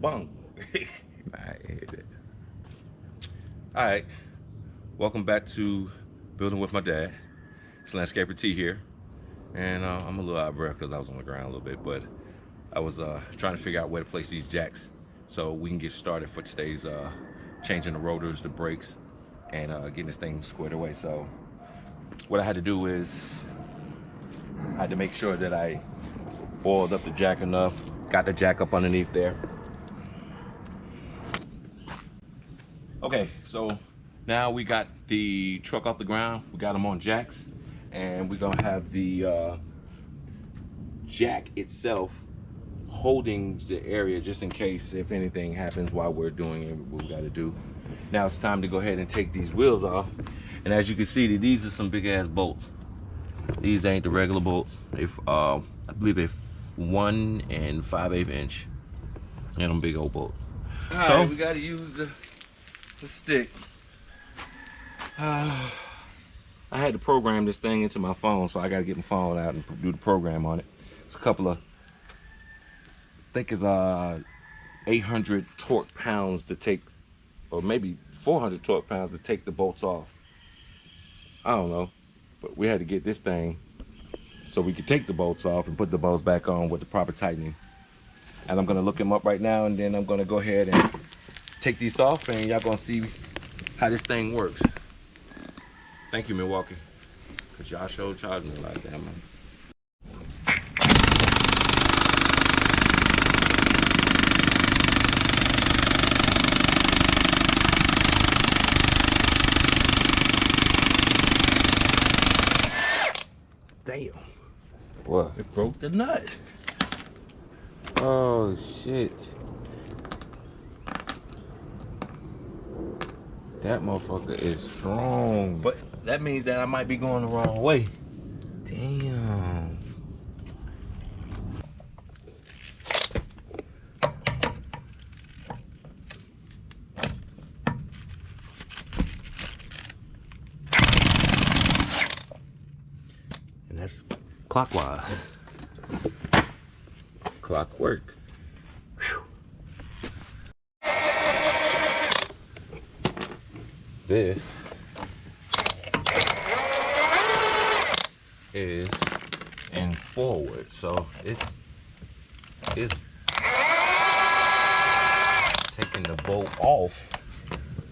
Bung. All right, welcome back to Building with my dad. It's Landscaper T here, and I'm a little out of breath because I was on the ground a little bit, but I was trying to figure out where to place these jacks so we can get started for today's changing the rotors, the brakes, and getting this thing squared away. So what I had to do is I had to make sure that I oiled up the jack enough, got the jack up underneath there. Okay, so now we got the truck off the ground, we got them on jacks, and we're gonna have the jack itself holding the area just in case if anything happens while we're doing what we gotta do. Now it's time to go ahead and take these wheels off, and as you can see, these are some big ass bolts. These ain't the regular bolts. They I believe they're 1 5/8 inch, and them big old bolts. So right, we gotta use the stick. I had to program this thing into my phone, so I gotta get my phone out and do the program on it. It's a couple of, I think it's 800 torque pounds to take, or maybe 400 torque pounds to take the bolts off. I don't know, but we had to get this thing so we could take the bolts off and put the bolts back on with the proper tightening. And I'm gonna look them up right now, and then I'm gonna go ahead and take these off, and y'all gonna see how this thing works. Thank you, Milwaukee, because y'all sure charged me a lot, damn man. Damn. What? It broke the nut. Oh shit. That motherfucker is strong. But that means that I might be going the wrong way. Damn. And that's clockwise. Clockwork. Whew. This is in forward, so it's taking the bolt off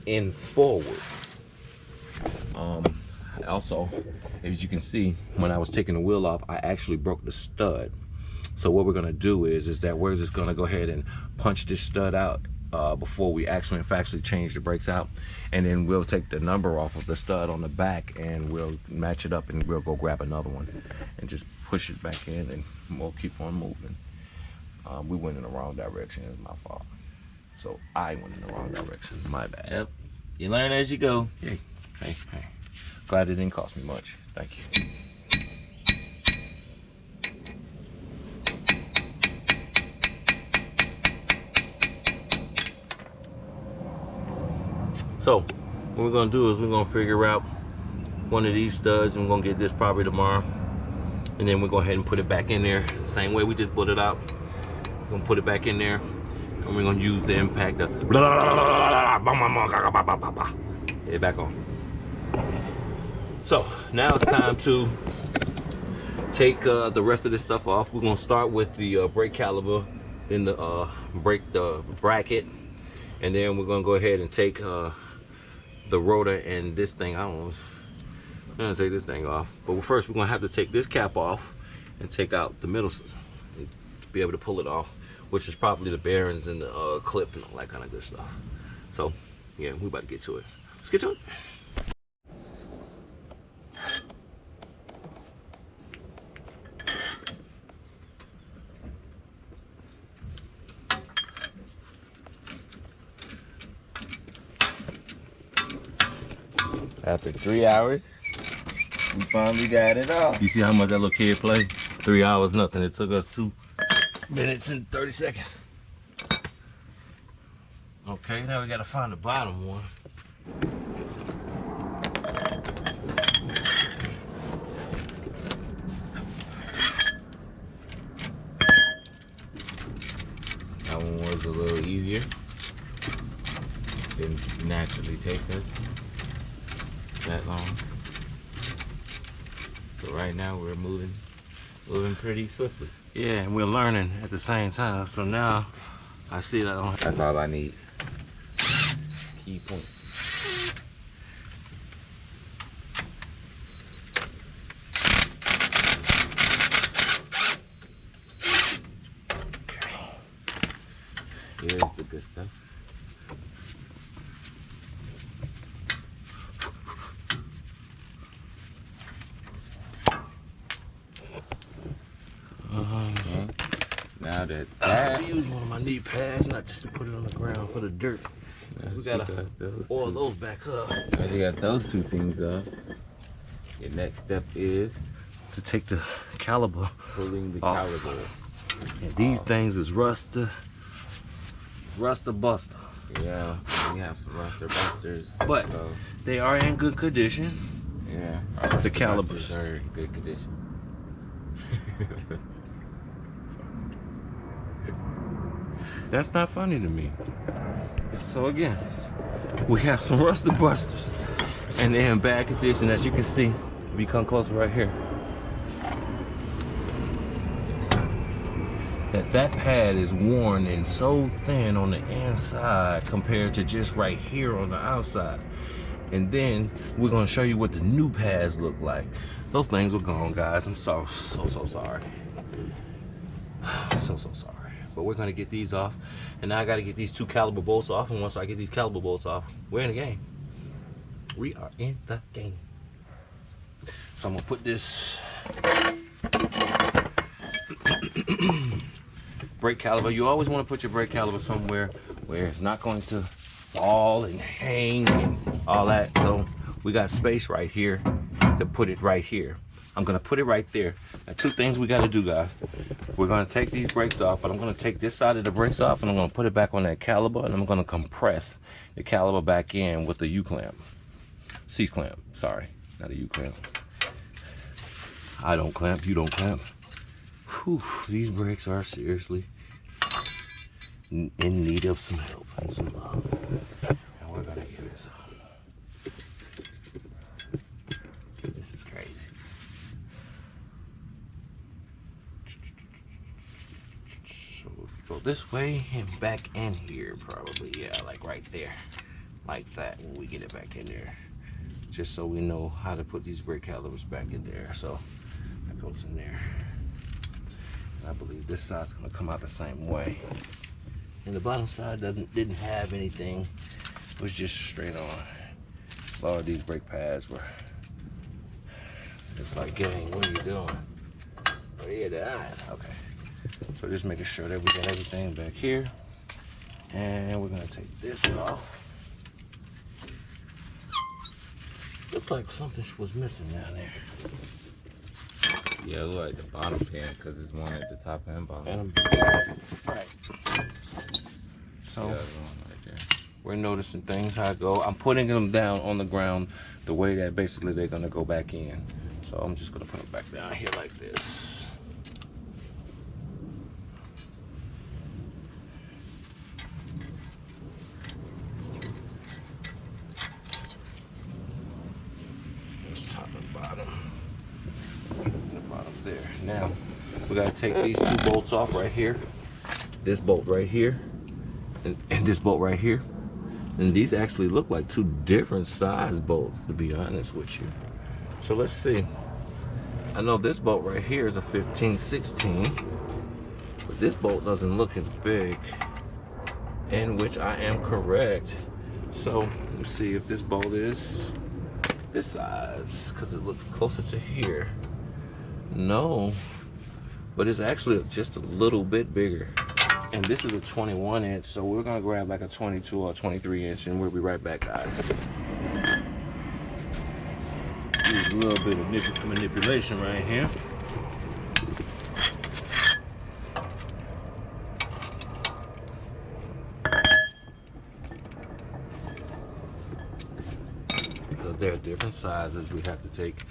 in forward. Also, as you can see, when I was taking the wheel off, I actually broke the stud. So what we're gonna do is that we're just gonna go ahead and punch this stud out before we actually change the brakes out, and then we'll take the number off of the stud on the back and we'll match it up, and we'll go grab another one and just push it back in, and we'll keep on moving. We went in the wrong direction. It's my fault. So I went in the wrong direction. My bad. Yep. You learn as you go. Hey. Glad it didn't cost me much. Thank you. So what we're gonna do is we're gonna figure out one of these studs, and we're gonna get this probably tomorrow, and then we'll go ahead and put it back in there same way we just put it out. We're gonna put it back in there, and we're gonna use the impact to get it back on. So now it's time to take the rest of this stuff off. We're gonna start with the brake caliper, then the bracket, and then we're gonna go ahead and take the rotor and this thing. I'm gonna take this thing off, but first we're gonna have to take this cap off and take out the middle to be able to pull it off, which is probably the bearings and the clip and all that kind of good stuff. So yeah, we about to get to it. Let's get to it. After 3 hours, we finally got it off. You see how much that little kid played? 3 hours, nothing. It took us 2 minutes and 30 seconds. Okay, now we gotta find the bottom one. one was a little easier. Didn't naturally take us that long. So right now we're moving pretty swiftly. Yeah, and we're learning at the same time. So now I see that I don't have. That's all I need. Key points. Here's the good stuff. Now that I use one of my knee pads, not just to put it on the ground for the dirt. We gotta oil those back up. Now you got those two things off. Your next step is To take the caliber pulling the off. caliber. And these things is ruster buster. Yeah, we have some ruster busters. But so, they are in good condition. yeah, The ruster calibers busters are in good condition. That's not funny to me. So again, we have some ruster busters, and they're in bad condition, as you can see. If you come closer right here, that pad is worn and so thin on the inside compared to just right here on the outside. And then we're gonna show you what the new pads look like. Those things were gone, guys. I'm so sorry. So sorry. But we're gonna get these off, and now I gotta get these two caliber bolts off. And once I get these caliber bolts off, we're in the game. We are in the game. So I'm gonna put this brake caliber. You always want to put your brake caliber somewhere where it's not going to fall and hang and all that. So we got space right here to put it right here. I'm gonna put it right there. Now, two things we gotta do, guys. We're gonna take these brakes off, but I'm gonna take this side of the brakes off and I'm gonna put it back on that caliber, and I'm gonna compress the caliber back in with the U-clamp. C-clamp, sorry, not a U-clamp. I don't clamp, you don't clamp. Whew, these brakes are seriously in need of some help and some love. And we're gonna get this up. This is crazy. So we'll go this way and back in here probably. Yeah, like right there. Like that when we get it back in there. Just so we know how to put these brake calibers back in there. So that goes in there. I believe this side's gonna come out the same way. And the bottom side didn't have anything. It was just straight on. Lord, these brake pads were, it's like, gang, what are you doing? Oh yeah, that, okay. So just making sure that we got everything back here. And we're gonna take this off. Looks like something was missing down there. Yeah, it look like the bottom pin because it's one at the top and bottom. Right. So Yeah, the one right there. we're noticing things how it go. I'm putting them down on the ground the way that basically they're gonna go back in. So I'm just gonna put them back down here like this. Top and bottom. And the bottom there. Now we gotta take these two bolts off right here. This bolt right here, and this bolt right here. And these actually look like two different size bolts, to be honest with you. So let's see. I know this bolt right here is a 15-16, but this bolt doesn't look as big, in which I am correct. So let's see if this bolt is this size, because it looks closer to here. No, but it's actually just a little bit bigger. And this is a 21 inch, so we're gonna grab like a 22 or 23 inch, and we'll be right back, guys. Use a little bit of manipulation right here. Because there are different sizes, we have to take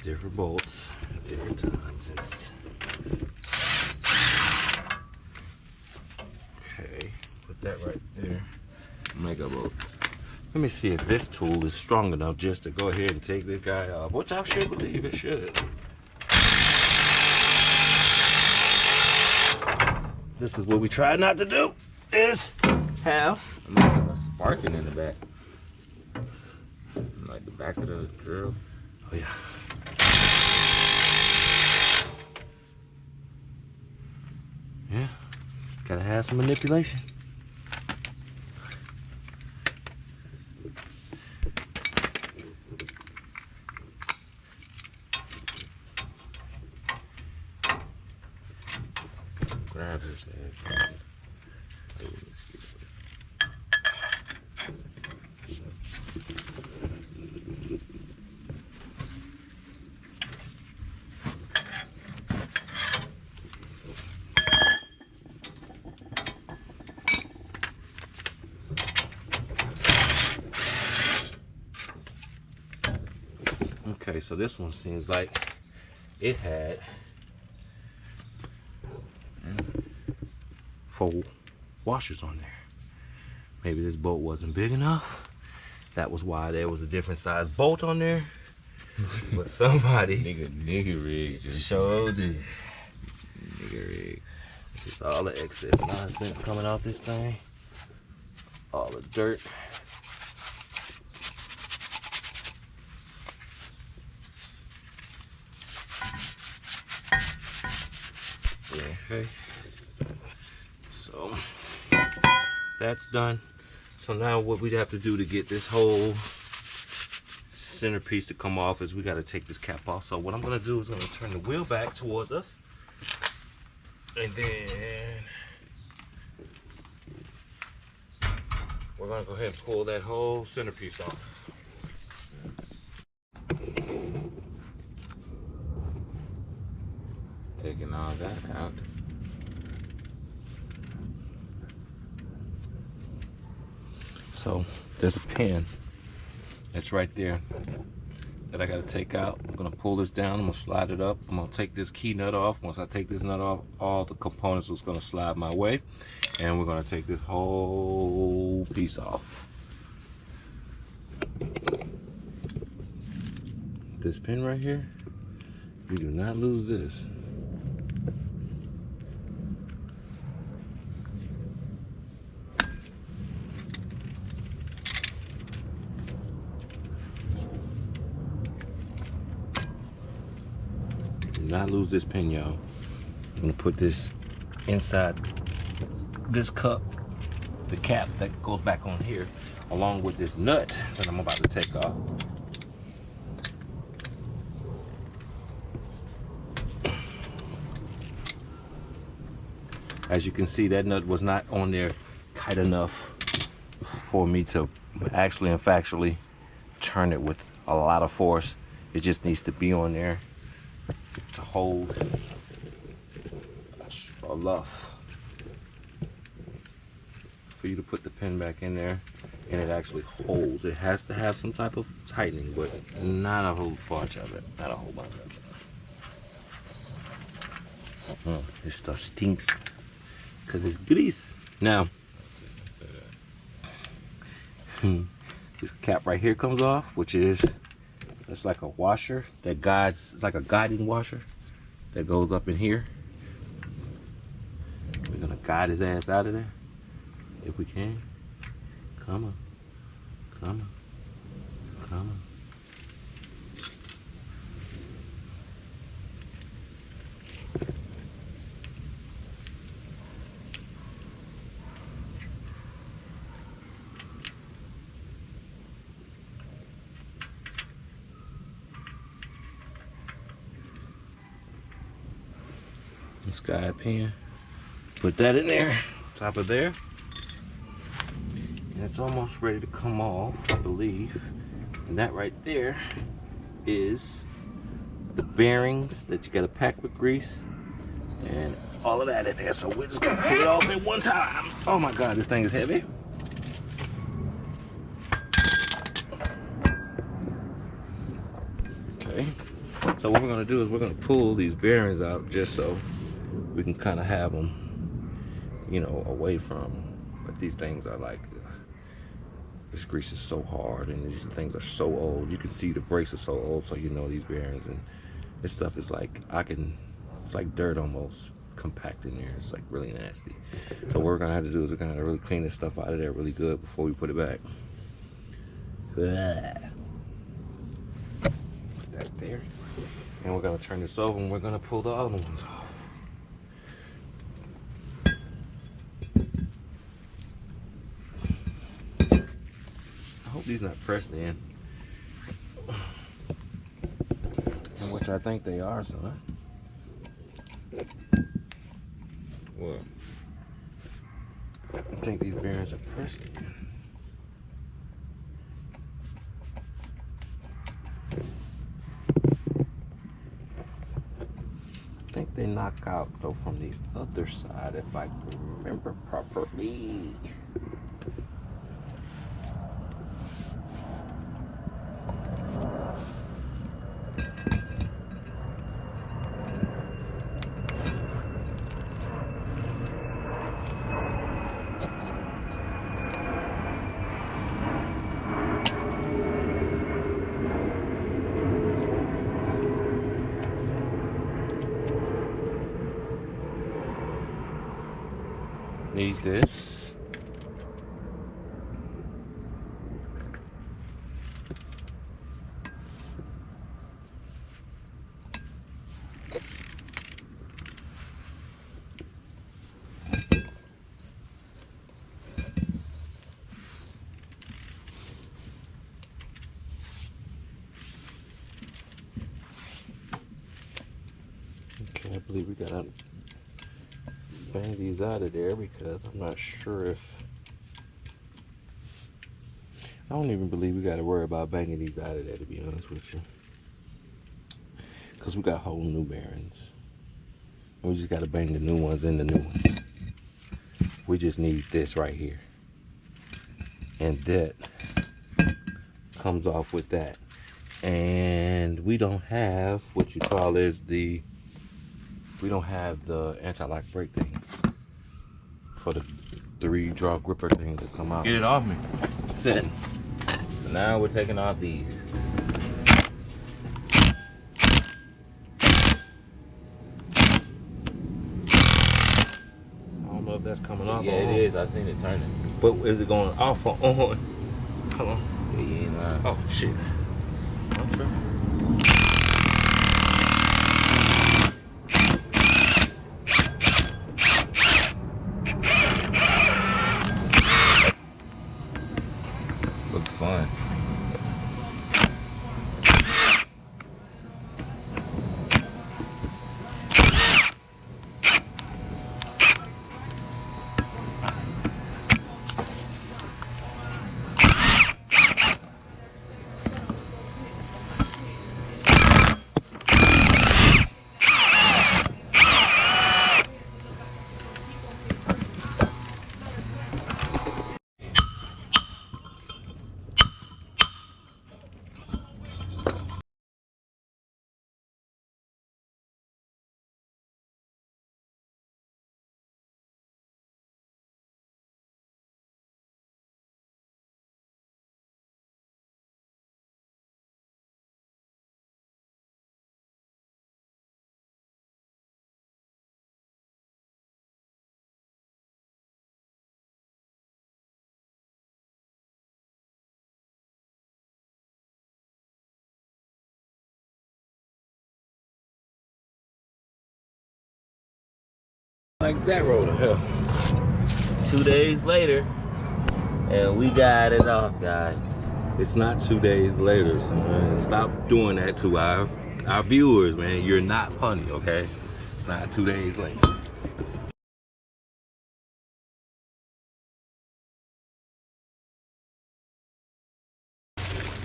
different bolts at different times. Okay. that right there. Mega bolts. Let me see if this tool is strong enough just to go ahead and take this guy off, which I should believe it should. This is what we try not to do, is have Like a sparking in the back. Like the back of the drill. Oh yeah. Yeah, gotta have some manipulation. Grab his ass. Hey, excuse me. Okay, so this one seems like it had 4 washers on there. Maybe this bolt wasn't big enough. That was why there was a different size bolt on there. But somebody Nigga rig just showed it. nigga rig. This is all the excess nonsense coming off this thing. All the dirt. Okay. So that's done. So now what we'd have to do to get this whole centerpiece to come off is we got to take this cap off. So what I'm going to do is I'm going to turn the wheel back towards us. And then we're going to go ahead and pull that whole centerpiece off. Taking all that out. So there's a pin that's right there that I got to take out. I'm going to pull this down. I'm going to slide it up. I'm going to take this key nut off. Once I take this nut off, all the components is going to slide my way. And we're going to take this whole piece off. This pin right here, we do not lose this. Not lose this pin, y'all. I'm gonna put this inside this cup, the cap that goes back on here, along with this nut that I'm about to take off. As you can see, that nut was not on there tight enough for me to actually and factually turn it with a lot of force. It just needs to be on there to hold enough for you to put the pin back in there, and it actually holds. It has to have some type of tightening, but not a whole bunch of it. Not a whole bunch of it. This stuff stinks because it's grease. Now, this cap right here comes off, which is it's like a washer that guides. It's like a guiding washer that goes up in here. We're gonna guide his ass out of there if we can. Come on, come on, come on. This guy up here, put that in there, top of there, and it's almost ready to come off, I believe. And that right there is the bearings that you gotta pack with grease and all of that in there. So we're just gonna pull it off at one time. Oh my God, this thing is heavy. Okay, so what we're gonna do is we're gonna pull these bearings out just so we can kind of have them, you know, away from But these things are like, this grease is so hard, and these things are so old. You can see the brakes are so old, so you know these bearings. And this stuff is like, it's like dirt almost compact in there. It's like really nasty. So what we're gonna have to do is we're gonna have to really clean this stuff out of there really good before we put it back. Put that there. And we're gonna turn this over and we're gonna pull the other ones off. I hope these not pressed in. And which I think they are, son. What? I think these bearings are pressed in. I think they knock out though from the other side if I remember properly. Need this. Okay, I believe we gotta bang these out of there because I'm not sure if, I don't even believe we gotta worry about banging these out of there, to be honest with you, because we got whole new bearings. We just gotta bang the new ones in the new ones. We just need this right here, and that comes off with that. And we don't have what you call is the, we don't have the anti-lock brake thing for the 3-draw gripper thing to come out. Get it off me. Sitting. So now we're taking off these. I don't know if that's coming off. Yeah, or it on. is. I seen it turning. But is it going off or on? Hold on. Yeah, you ain't lying. Oh shit. I'm tripping. Looks fun. Like that rotor, hell. 2 days later, and we got it off, guys. It's not 2 days later, so man, stop doing that to our viewers, man. You're not funny, okay? It's not 2 days later.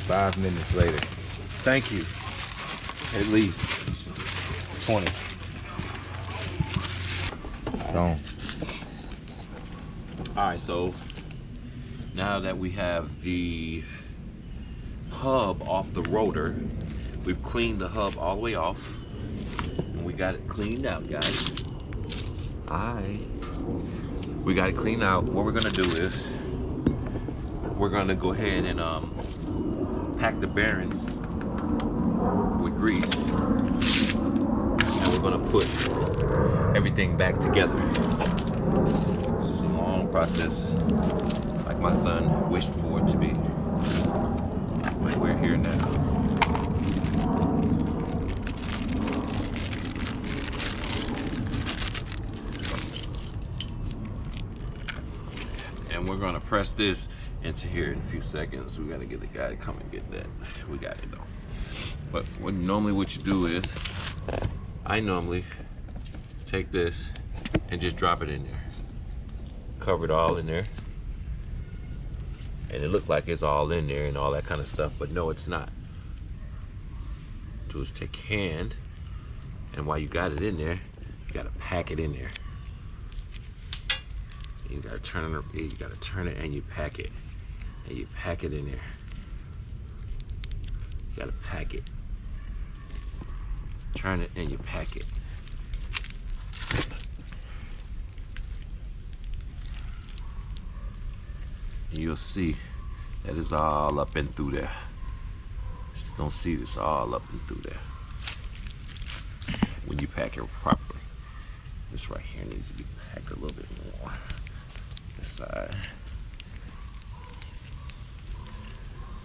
Five minutes later. Thank you. At least 20. Gone. All right, so now that we have the hub off the rotor, we've cleaned the hub all the way off, and we got it cleaned out, guys. I We got it cleaned out. What we're gonna do is we're gonna go ahead and pack the bearings with grease, and we're gonna put everything back together. This is a long process, like my son wished for it to be. But we're here now. And we're gonna press this into here in a few seconds. We gotta get the guy to come and get that. We got it though. But what you do is, I normally take this and just drop it in there. Cover it all in there. And it looked like it's all in there and all that kind of stuff, but no, it's not. Do is take your hand, and while you got it in there, you gotta pack it in there. You gotta turn it. You gotta turn it, and you pack it, and you pack it in there. You gotta pack it. Turn it, and you pack it. And you'll see that it's all up and through there. You're gonna see this all up and through there when you pack it properly. This right here needs to be packed a little bit more. This side.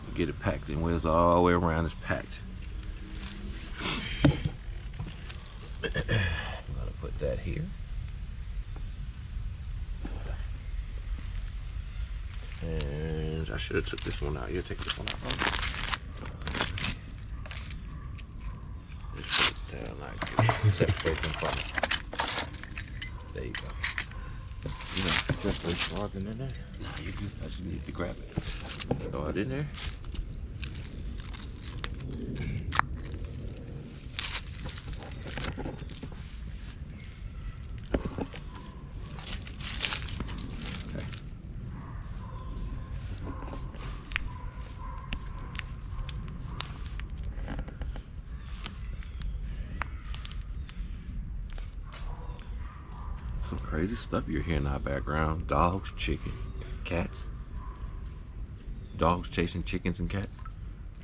You get it packed in where it's all the way around. It's packed. I'm gonna put that here. And I should have took this one out. You'll take this one out, bro. Just put it down like this. Separate them from it. There you go. You know, separate farther than that. No, you do. I just need to grab it. Throw it in there. Some crazy stuff you're hearing in our background. Dogs, chicken, cats. Dogs chasing chickens and cats.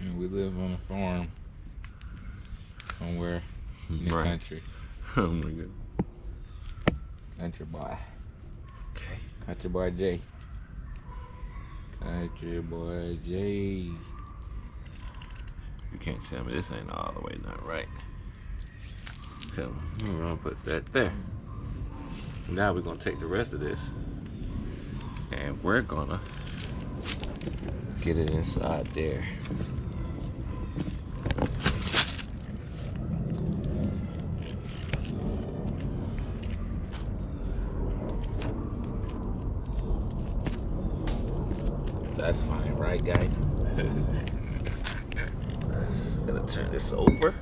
And we live on a farm somewhere in the country. Oh my god. Country boy. Okay. Country boy J. Country boy J. You can't tell me this ain't all the way done right. Okay, we're gonna put that there. Now we're gonna take the rest of this and we're gonna get it inside there. Satisfying, right, guys? Gonna turn this over.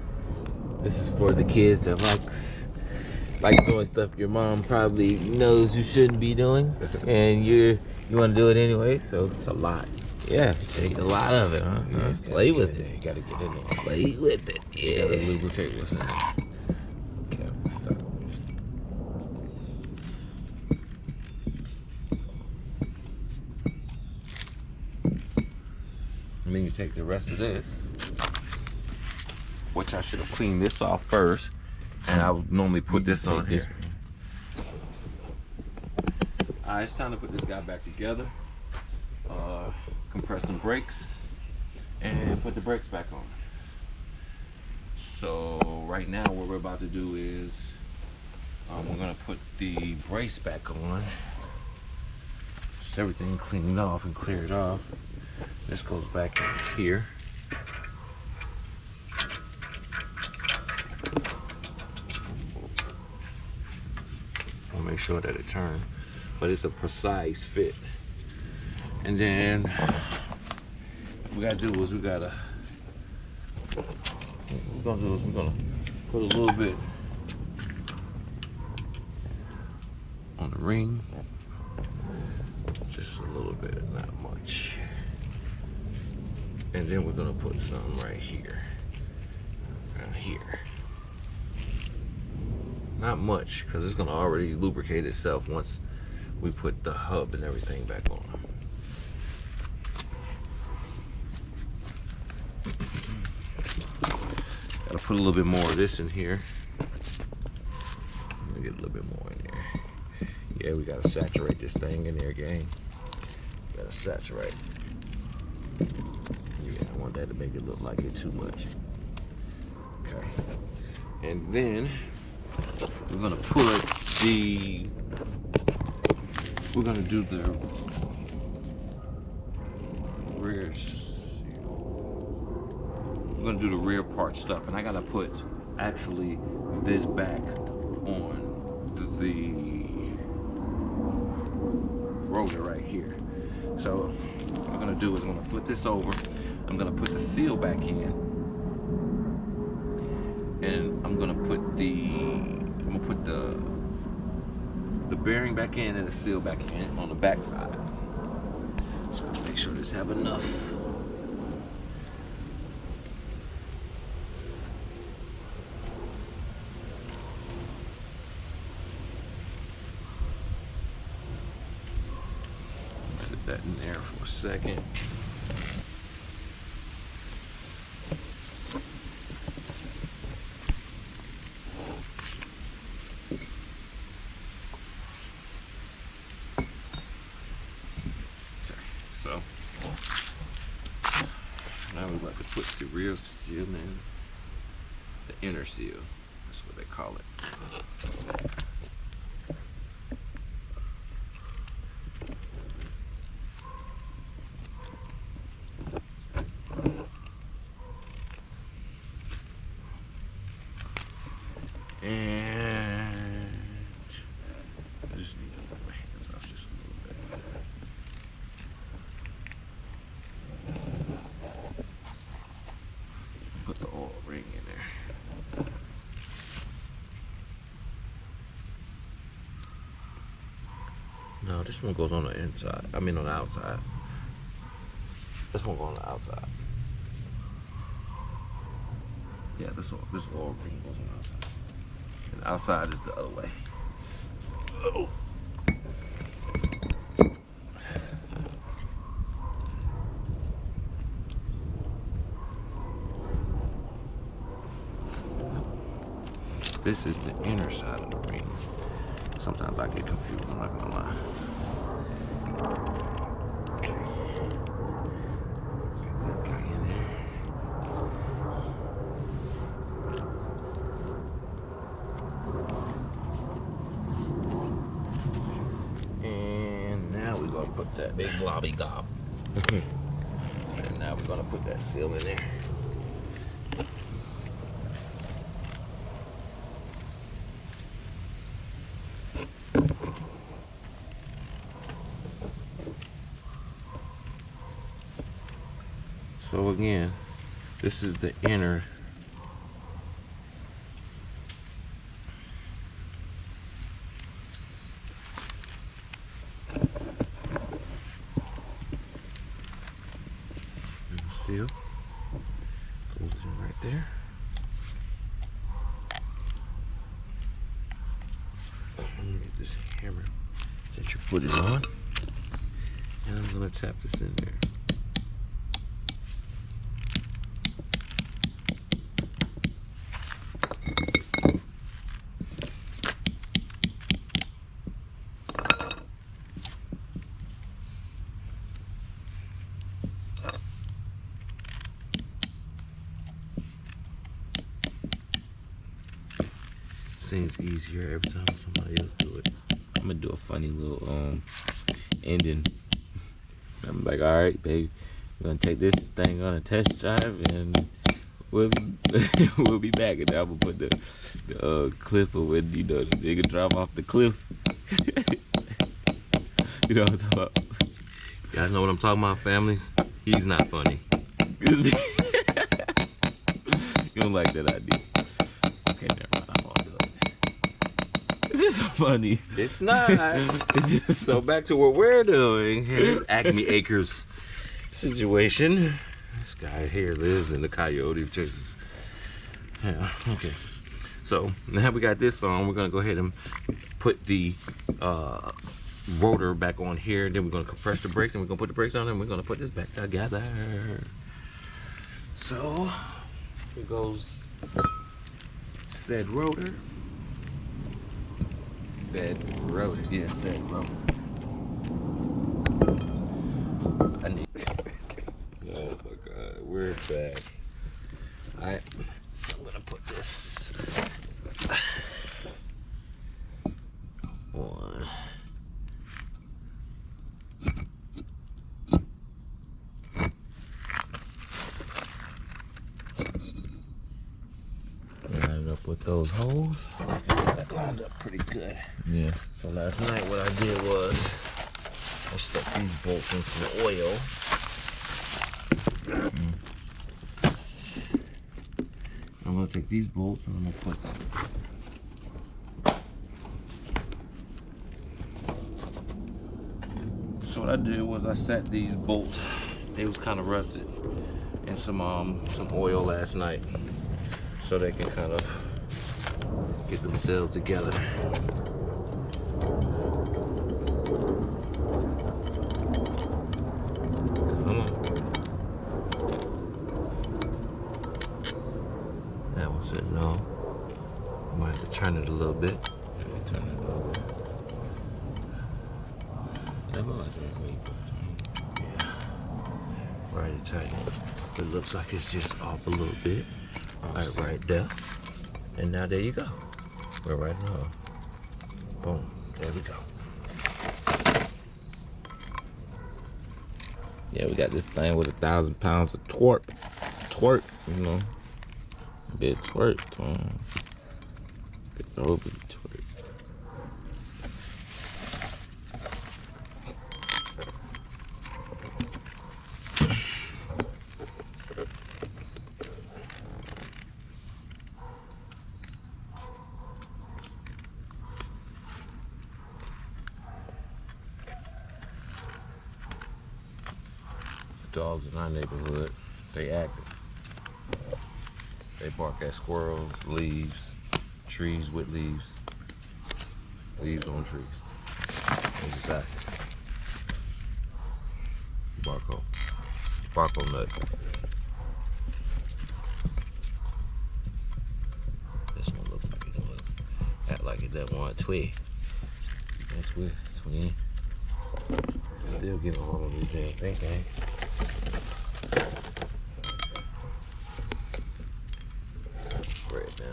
This is for the kids that like doing stuff your mom probably knows you shouldn't be doing, and you want to do it anyway. So It's a lot. yeah, take a lot of it, huh? Yeah, Play with it. You gotta get in there. Play with it. You gotta Yeah. lubricate what's in there. Okay, stop. And then you take the rest of this, which I should have cleaned this off first, and I would normally put this on here. Alright, it's time to put this guy back together. Compress some brakes and put the brakes back on. So right now what we're about to do is we're gonna put the brace back on. Just everything cleaned off and cleared off. This goes back in here. I'll make sure that it turns, but it's a precise fit. And then what we gotta do is we're gonna put a little bit on the ring. Just a little bit, not much. And then we're gonna put some right here. Around here. Not much, because it's gonna already lubricate itself once we put the hub and everything back on. Gotta put a little bit more of this in here. Let me get a little bit more in there. Yeah, we gotta saturate this thing in there, gang. Gotta saturate. Yeah, I want that to make it look like it too much. Okay. And then we're gonna put the, we're gonna do the rear seal. We're gonna do the rear part stuff, and I gotta put actually this back on the rotor right here. So what I'm gonna do is I'm gonna flip this over. I'm gonna put the seal back in, and I'm gonna put the bearing back in and the seal back in on the back side. Just gonna make sure this have enough. Sit that in there for a second. So now we're about to put the rear seal in, the inner seal. That's what they call it. And I just need to move my hands off just a little bit. Put the oil ring in there. No, this one goes on the inside. I mean on the outside. This one goes on the outside. Yeah, this oil ring goes on the outside. And the outside is the other way. Oh. This is the inner side of the ring. Sometimes I get confused, I'm not gonna lie. Okay. Get that guy in there. And now we're gonna put that big blobby gob. And now we're gonna put that seal in there. So again, this is the inner. And the seal goes in right there. I'm gonna get this hammer that your foot is on, and I'm gonna tap this in there. Seems easier every time somebody else do it. I'm gonna do a funny little ending. I'm like, all right, babe, we're gonna take this thing on a test drive, and we'll be back. And I'm gonna put the clip of when the nigga drop off the cliff. You know what I'm talking about? You guys know what I'm talking about, families? He's not funny. You don't like that idea. Okay, never mind. I won't do it. It's just funny. It's not. It's just so back to what we're doing. Here's Acme Acres situation. This guy here lives in the Coyote of Texas. Yeah, okay. So now we got this on. We're gonna go ahead and put the rotor back on here. Then we're gonna compress the brakes, and we're gonna put the brakes on, and we're gonna put this back together. So here goes said rotor. Said rotor. Yeah, said rotor. I need. Oh my God, we're back. Alright, I'm gonna put this on. Line it up with those holes. That lined up pretty good. Yeah. So last night what I did was I stuck these bolts in some oil. I'm gonna take these bolts and I'm gonna put. So what I did was I set these bolts. They was kind of rusted in some oil last night, so they can kind of get themselves together. Come on. That one's sitting on. Might have to turn it a little bit. Yeah, turn it over. Yeah. Right tight. It looks like it's just off a little bit. Right there. And now there you go. We're right in her. Boom. There we go. Yeah, we got this thing with 1,000 pounds of torque, you know, bit twerk, bit over twerk. Dogs in our neighborhood, they active. They bark at squirrels, leaves, trees with leaves, leaves on trees. They just active. Barco nut. This one looks like it don't act like it doesn't want to twig. Don't twig, twig. Still getting all of these damn things, man. Right now.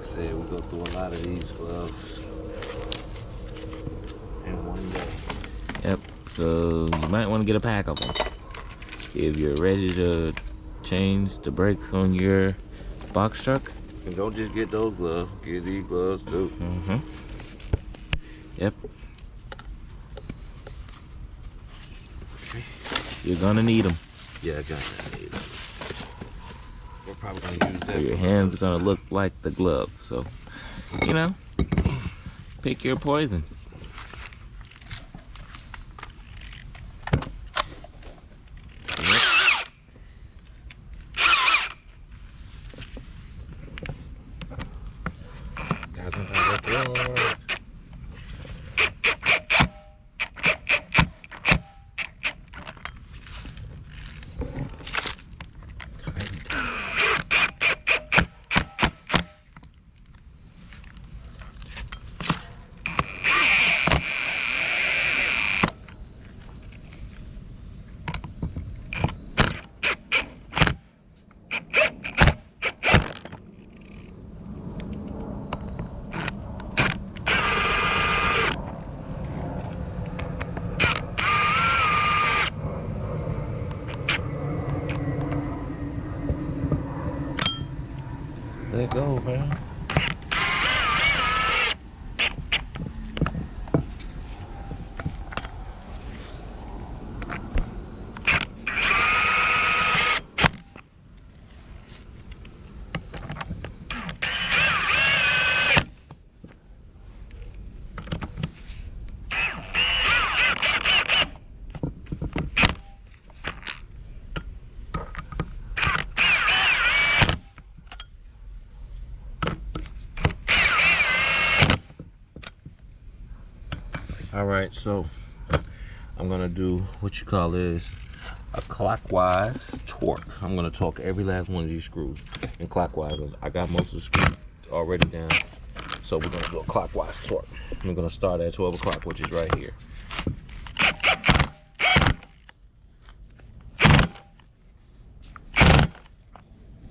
Said we go through a lot of these gloves in one day. Yep, so you might want to get a pack of them. If you're ready to change the brakes on your box truck. And don't just get those gloves, get these gloves too. Yep. Okay. You're gonna need them. Yeah, I got that. Need them. We're probably gonna use that. So your hands are gonna look like the glove. So, you know, pick your poison. let go, fam. All right, so I'm gonna do what you call is a clockwise torque. I'm gonna torque every last one of these screws in clockwise. I got most of the screws already down, so we're gonna do a clockwise torque. We're gonna start at 12 o'clock, which is right here.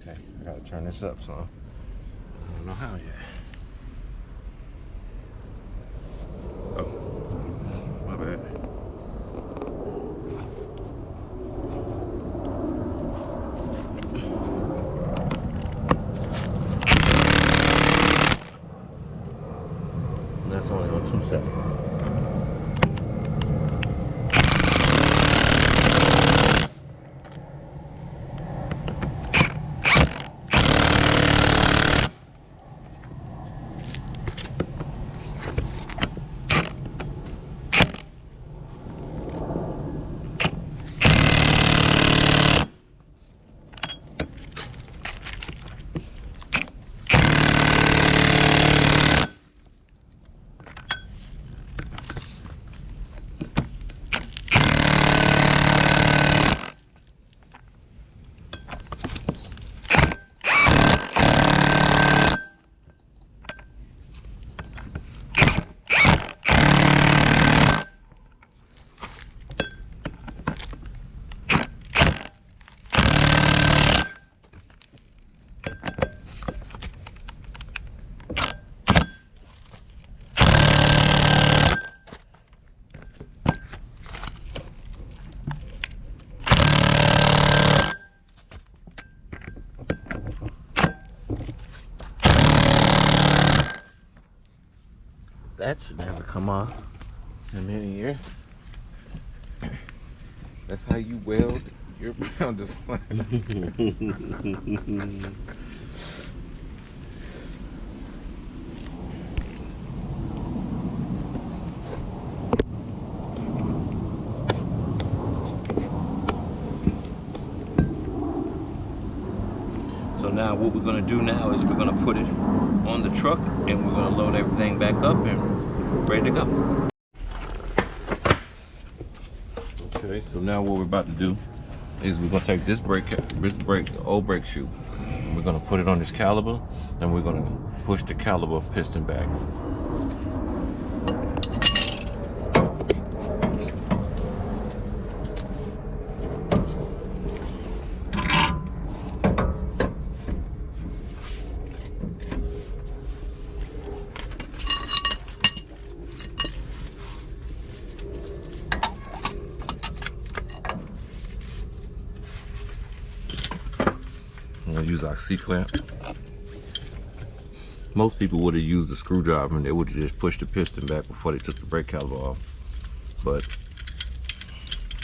Okay, I gotta turn this up, son. I don't know how yet. Oh, my bad. And that's only on 270. That should never come off in many years. That's how you weld your pound display. So now what we're gonna do now is we're gonna put it on the truck and we're gonna load everything back up and ready to go. Okay, so now what we're about to do is we're gonna take this old brake shoe, and we're gonna put it on this caliper, and we're gonna push the caliper piston back. I'm gonna use our C-clamp. Most people would have used a screwdriver and they would have just pushed the piston back before they took the brake caliper off. But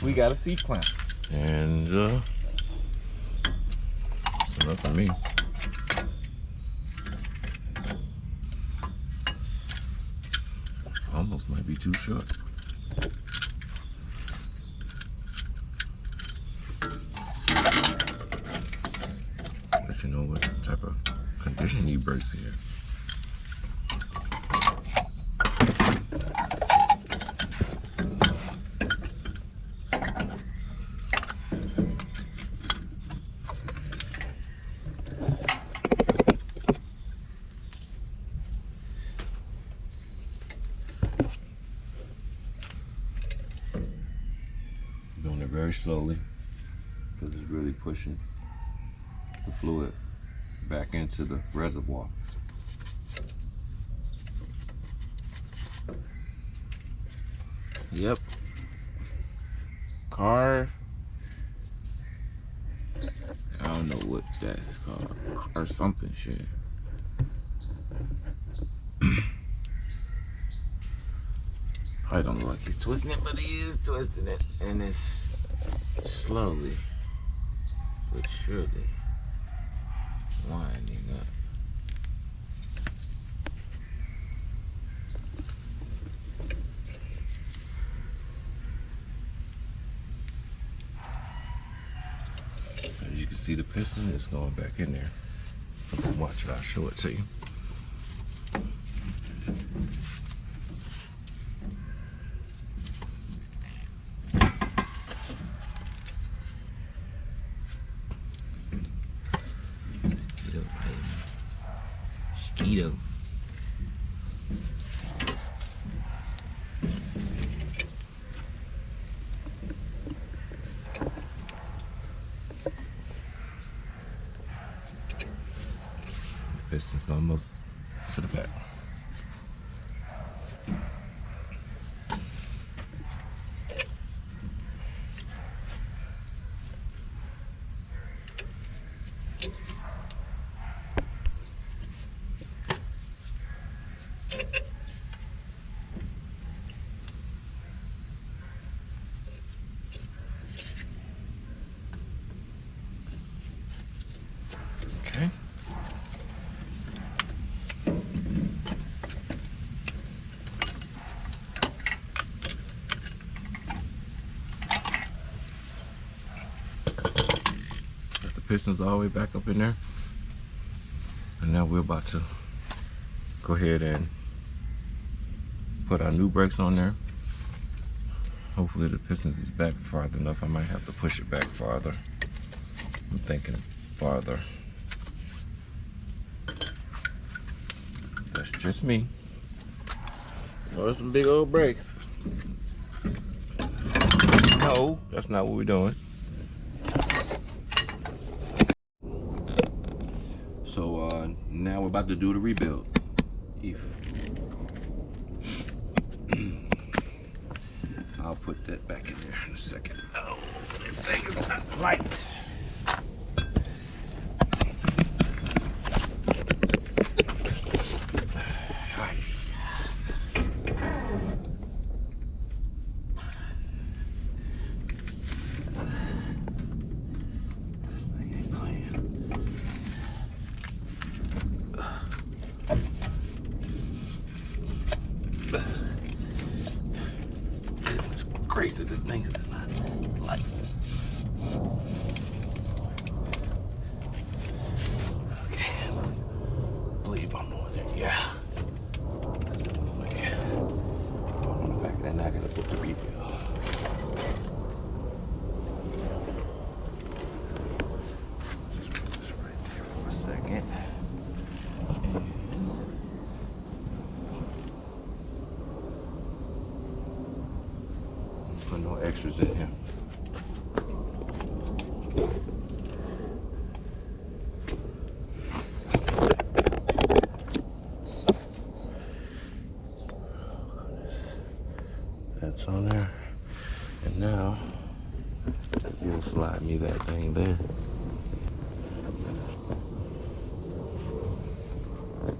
We got a C-clamp. and it's enough for me. Almost might be too short. Let you know what type of condition he brakes here. Doing it very slowly because it's really pushing the fluid back into the reservoir. Yep. Car. I don't know what that's called. Car something shit. I don't know like he's twisting it, but he is twisting it, and it's slowly but surely winding up. As you can see, the piston is going back in there. Watch it, I'll show it to you. Skeeto. Piston's almost to the back. Okay. Got the pistons all the way back up in there. And now we're about to go ahead and put our new brakes on there. Hopefully the pistons is back farther enough. I might have to push it back farther. I'm thinking farther. That's just me. Oh, there's some big old brakes. No, that's not what we're doing. So now we're about to do the rebuild. I'll put that back in there in a second. Oh, this thing is not light. It's crazy, this thing is not light. Okay, I believe I'm on there. Yeah. On the back of that, now I gotta put the rebuild. Just right there for a second. Put no extras in here. That's on there. And now you'll slide me that thing there.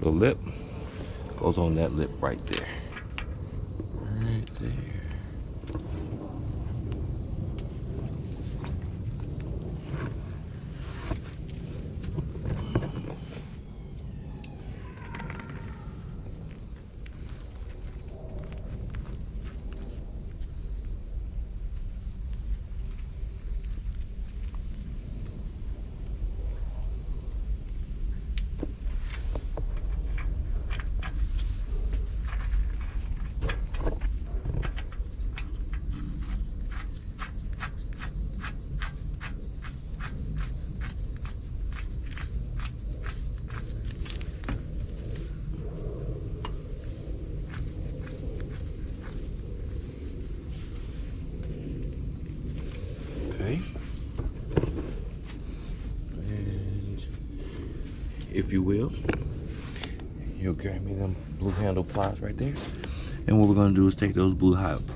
The lip goes on that lip right there. Right there. Okay. And if you will, you'll grab me them blue handle pliers right there. And what we're gonna do is take those blue handled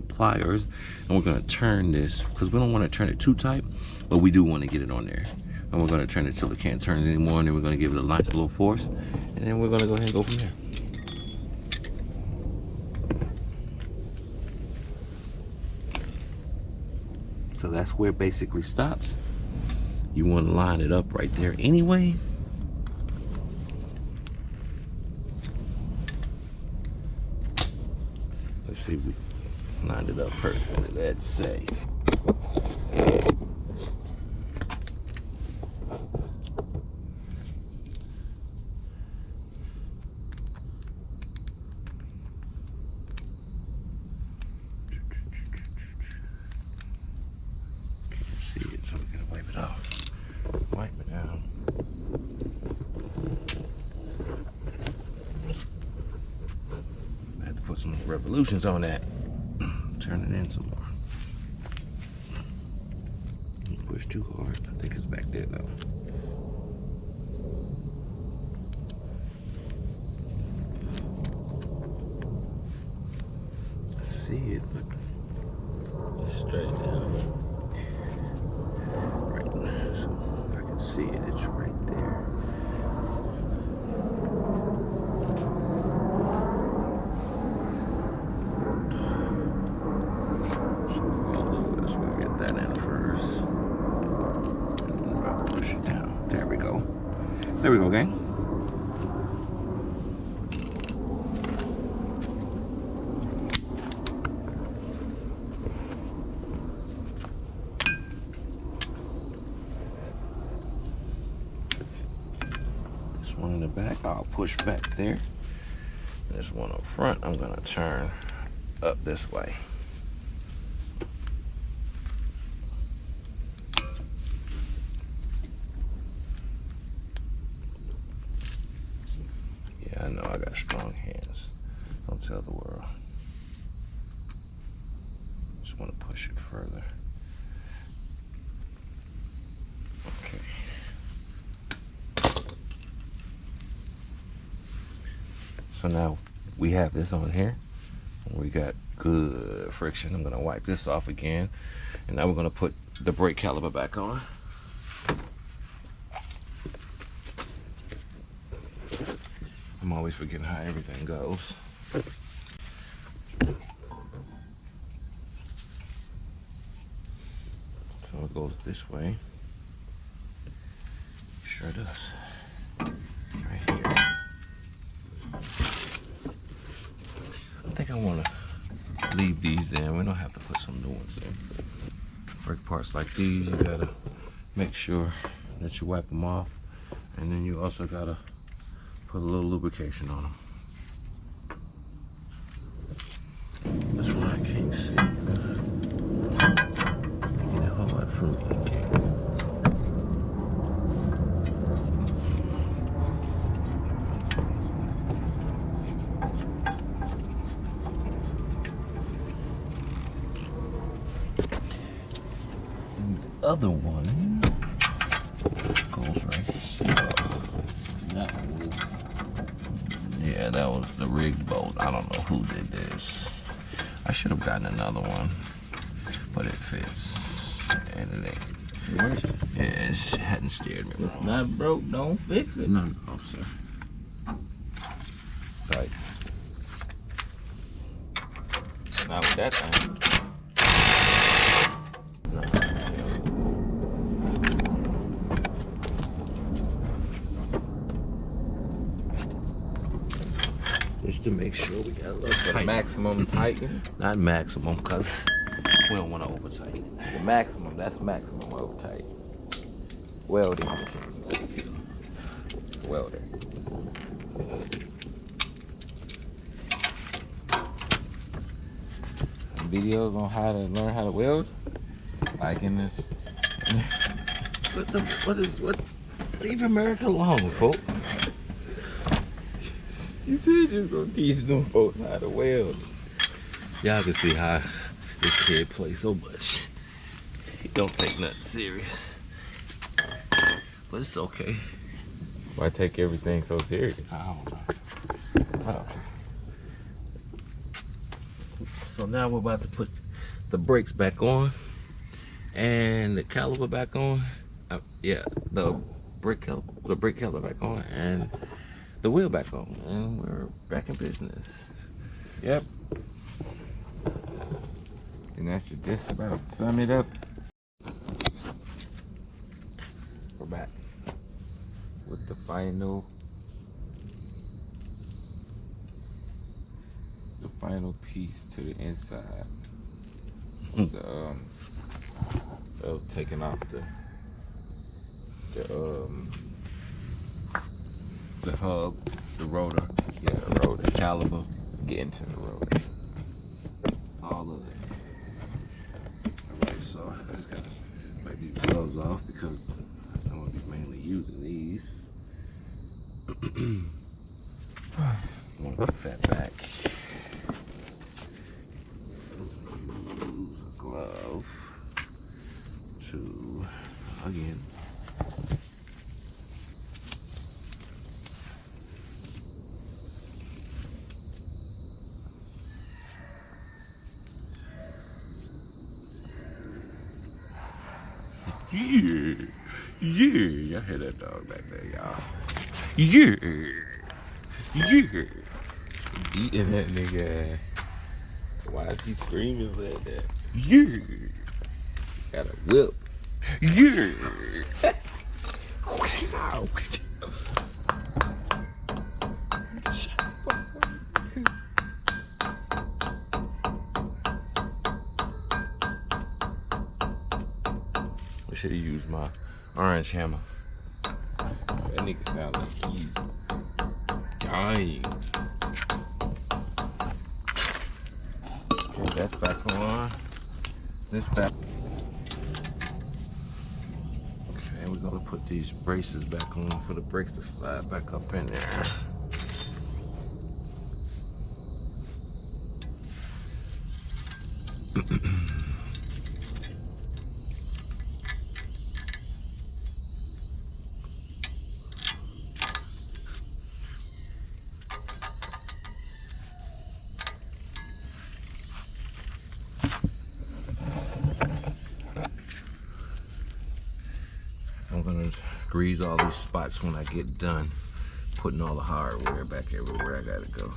pliers, and we're gonna turn this, because we don't want to turn it too tight, but we do want to get it on there. And we're gonna turn it till it can't turn anymore, and then we're gonna give it a nice little force, and then we're gonna go ahead and go from there. So that's where it basically stops. You want to line it up right there anyway. Let's see if we lined it up perfectly. Let's say. See it, so we gotta wipe it off. Wipe it down. I had to put some revolutions on that. Turn it in some more. Don't push too hard. I think it's back there though. I see it, but Just straight down. right now, so I can see it. It's right there. So let's go get that in first. And then push it down. There we go. There we go, gang. One in the back, I'll push back there. There's one up front, I'm gonna turn up this way. Yeah, I know I got strong hands. Don't tell the world. Just wanna push it further. Okay. So now we have this on here. We got good friction. I'm gonna wipe this off again. And now we're gonna put the brake caliper back on. I'm always forgetting how everything goes. So it goes this way. Sure does. Right here. I think I want to leave these in. We don't have to put some new ones in. Brake parts like these, you gotta make sure that you wipe them off, and then you also gotta put a little lubrication on them. This one I can't see. You need a whole lot from me. Okay. Other one goes right here. That one was. Yeah, that was the rigged bolt. I don't know who did this. I should have gotten another one, but it fits. And it ain't. Yeah, it hadn't steered me It's wrong. not broke, don't fix it. No, sir. Right. Not with that thing. No. Just to make sure we got a little The tight. maximum tighten. Not maximum, because we don't want to over tighten it. The maximum, that's maximum over tight. Welding machine. It's welder. Videos on how to learn how to weld. Like in this. What? Leave America alone, folks. You said you was gonna teach them folks how to weld. Y'all can see how this kid plays so much. He don't take nothing serious. But it's okay. Why take everything so serious? I don't know. Oh. So now we're about to put the brakes back on and the caliper back on. Yeah, the brake caliper back on and the wheel back on, and we're back in business. Yep. And that should just about sum it up. back with the final piece to the inside of taking off the hub, the rotor, the rotor, the caliper, getting to the rotor. all of it. Alright, so I just gotta wipe these gloves off because I'm gonna be mainly using these. I'm gonna put that back. Use a glove to plug in. Yeah, I hear that dog back there, y'all. Yeah. Eating that nigga. Why is he screaming like that? Yeah. Got a whip. Yeah. I should have used my orange hammer. That nigga sound like he's dying. Okay, that's back on. This back. Okay, we're gonna put these braces back on for the brakes to slide back up in there. I'm gonna grease all these spots when I get done putting all the hardware back everywhere I gotta go.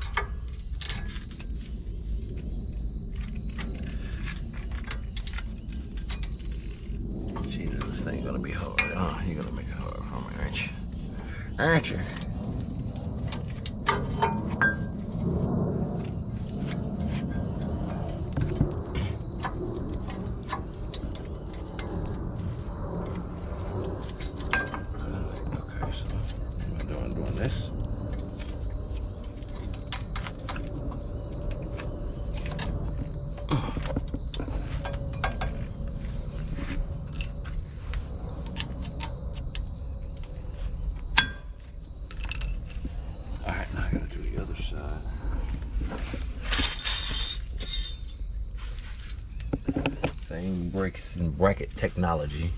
Gee, this thing gonna be hard, huh? You're gonna make it hard for me, aren't you? Aren't you? This. Alright, now I gotta do the other side. Same brakes and bracket technology.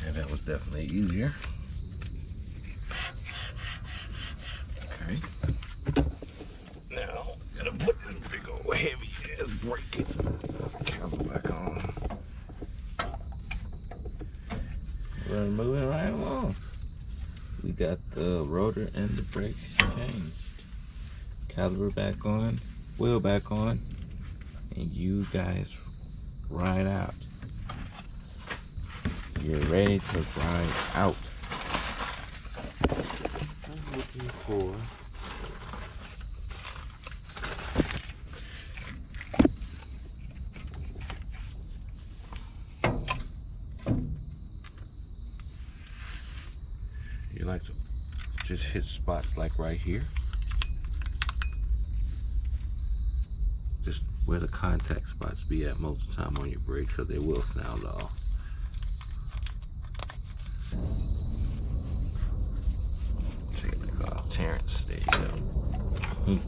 And that was definitely easier. Okay. Now, gotta put this big old heavy ass brake caliper back on. We're moving right along. We got the rotor and the brakes changed. Caliper back on, wheel back on, and you guys ride out. You're ready to ride out. I'm looking for You like to just hit spots like right here. Just where the contact spots be at most of the time on your brake, because they will sound off. clamps. There you go.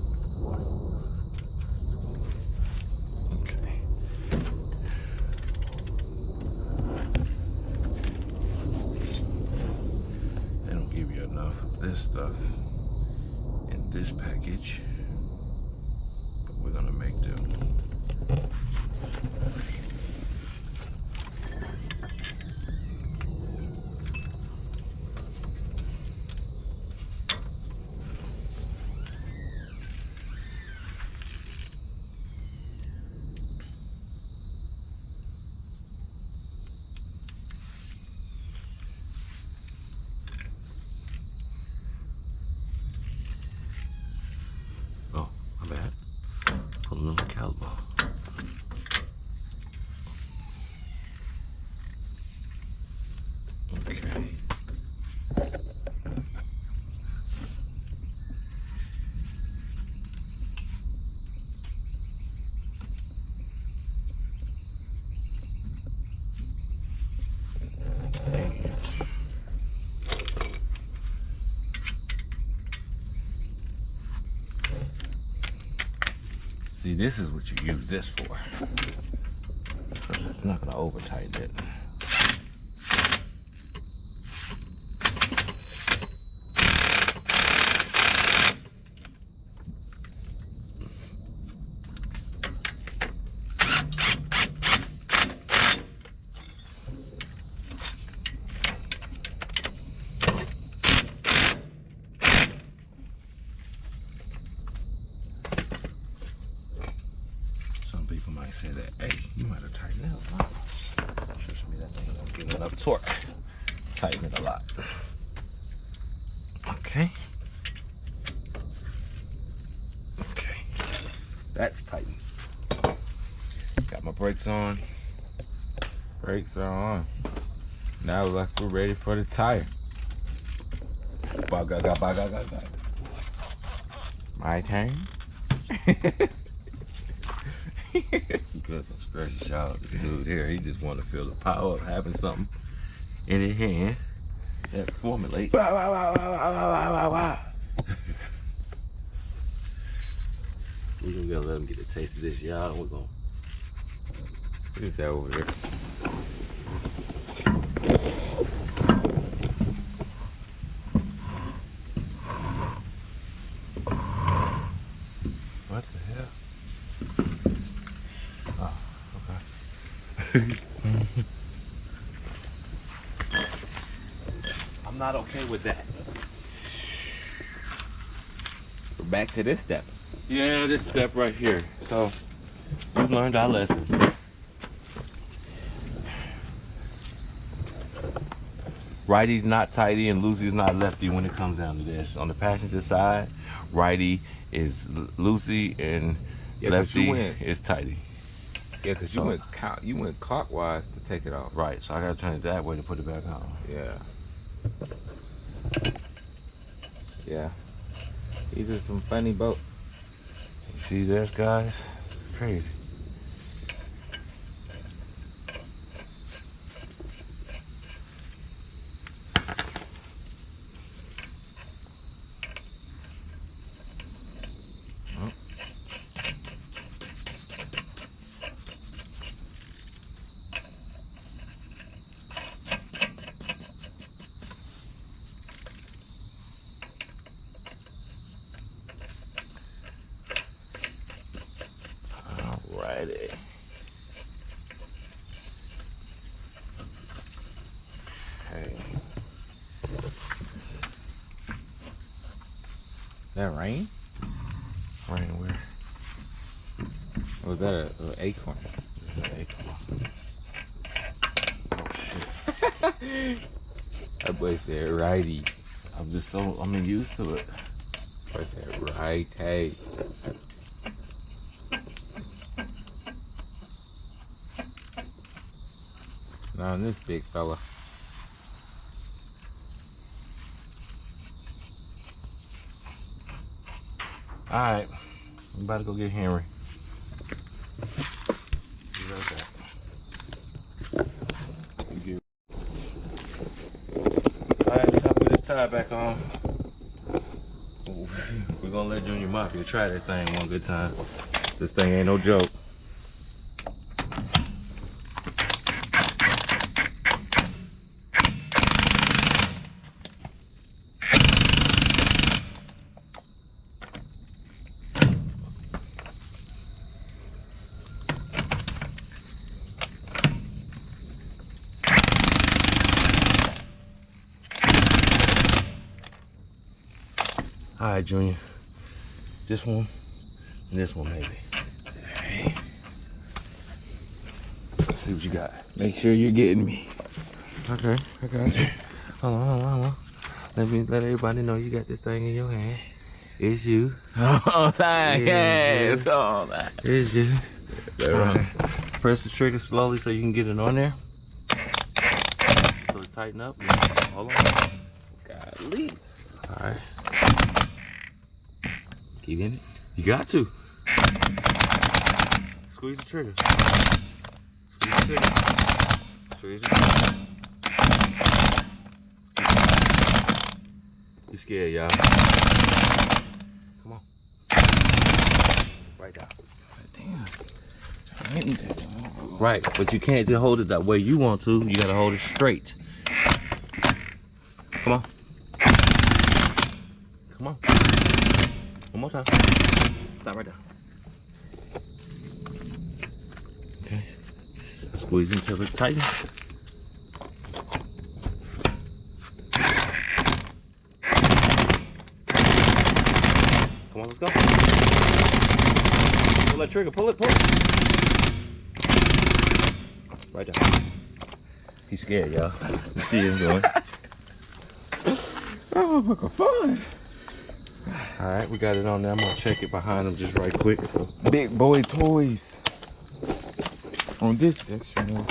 Okay. They don't give you enough of this stuff in this package, but we're gonna make do. Oh, my bad. Put a little caliber. Okay. See, this is what you use this for, because it's not going to over tighten it. Some people might say that, hey, you might have tightened it a lot. Shows me that thing don't get enough torque. Tighten it a lot. Okay. Okay. That's tightened. Got my brakes on. Brakes are on. Now like we're ready for the tire. Ba-ga-ga-ba-ga-ga-ga. My turn. Goodness gracious, y'all. This dude here, he just want to feel the power of having something in his hand that formulates. Wow, wow, wow, wow, wow, wow, wow. We're gonna let him get a taste of this, y'all. We're gonna. What is that over there? What the hell? Oh, okay. I'm not okay with that. We're back to this step. Yeah, this step right here. So, we've learned our lesson. Righty's not tighty and Lucy's not lefty when it comes down to this. On the passenger side, righty is Lucy and Yeah, 'cause lefty you went- is tighty. Yeah, because you went clockwise to take it off. Right, so I gotta turn it that way to put it back on. Yeah. Yeah. These are some funny boats. You see this, guys? Crazy. Alrighty. Hey. That rain? Rain where? Or was that an acorn? Acorn. Oh shit. That boy said righty. I'm used to it. That boy said righty. Now on this big fella. Alright. I'm about to go get Henry. Be right back. Alright, time to put this tire back on. Move We're gonna let Junior Mafia try that thing one good time. This thing ain't no joke. All right, Junior. This one and this one, maybe. Alright. Let's see what you got. Make sure you're getting me. Okay, I got you. Hold on. Let everybody know you got this thing in your hand. It's you. Oh, sorry. Yes, Yes. All that. It's you. All All right. right. Press the trigger slowly so you can get it on there. So it tighten up. Hold on. Golly. All right. Keep in it. You got to. Squeeze the trigger. Squeeze the trigger. Squeeze the trigger. You scared, y'all. Come on. Right down. Damn. Right, but you can't just hold it that way you want to. You gotta hold it straight. Come on. Come on. One more time. Stop right there. Okay. Squeeze until it tightens. Come on, let's go. Pull that trigger. Pull it. Right there. He's scared, y'all. You see him going. Oh, fucking fun. All right, we got it on there. I'm gonna check it behind him just right quick. So. Big boy toys. On this section.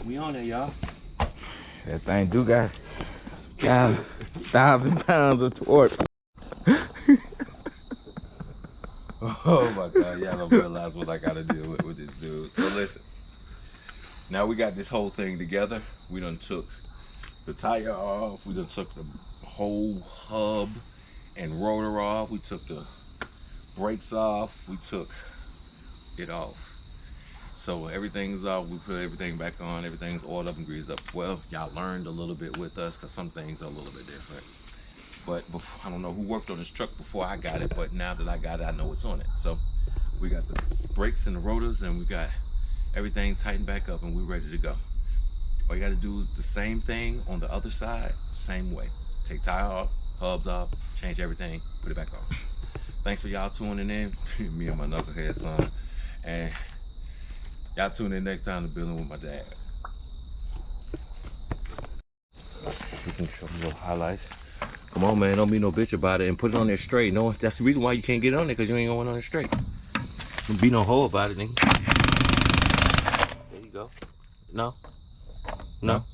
We on there, y'all. That thing do got 1,000 pounds of torque. Oh my God, y'all don't realize what I gotta deal with this dude. So listen, now we got this whole thing together. We done took the tire off. We done took the whole hub and rotor off. We took the brakes off. We took it off. So everything's off. We put everything back on. Everything's oiled up and greased up. Well, y'all learned a little bit with us because some things are a little bit different. But before, I don't know who worked on this truck before I got it, but now that I got it, I know what's on it. So we got the brakes and the rotors, and we got everything tightened back up, and we're ready to go. All you got to do is the same thing on the other side, same way. Take tire off, hubs off, change everything, put it back on. Thanks for y'all tuning in. Me and my knucklehead son. And y'all tune in next time to Building with my dad. We can show them little highlights. Come on, man, don't be no bitch about it and put it on there straight. No, that's the reason why you can't get it on there, because you ain't going on there straight. Don't be no hoe about it, nigga. There you go. No. No.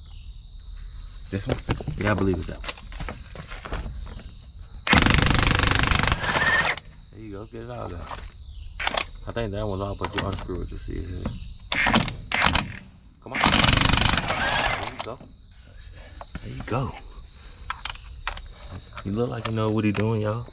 This one? Yeah, I believe it's that one. There you go, get it out of there. I think that one's off, but you unscrew it, just see it here. Come on. There you go. There you go. You look like you know what he doing, y'all.